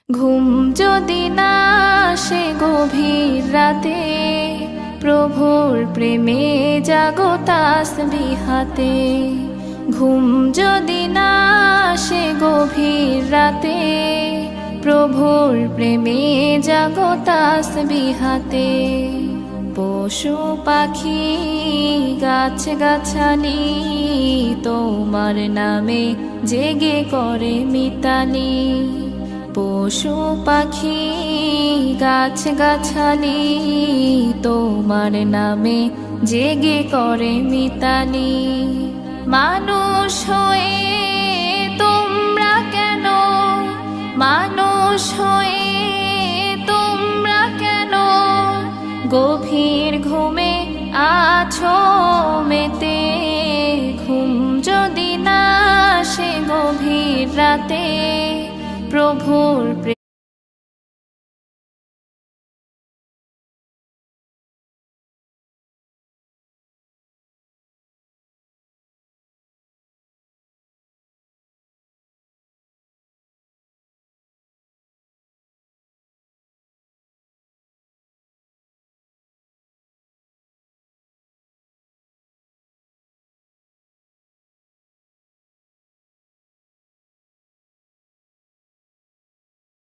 ঘুম যদি না আসে গভীর রাতে, প্রভুর প্রেমে জাগো তাসবিহাতে। ঘুম যদি না আসে গভীর রাতে, প্রভুর প্রেমে জাগো তাসবিহাতে। পশু পাখি গাছ গাছালি তোমার নামে জেগে করে মিতালি। পশু পাখি গাছ গাছালি তোমার নামে জেগে করে মিতালি। মানুষ হয়ে তোমরা কেন, মানুষ হয়ে তোমরা কেন গভীর ঘুমে আছো মেতে। ঘুম যদি না আসে গভীর রাতে, প্রভুর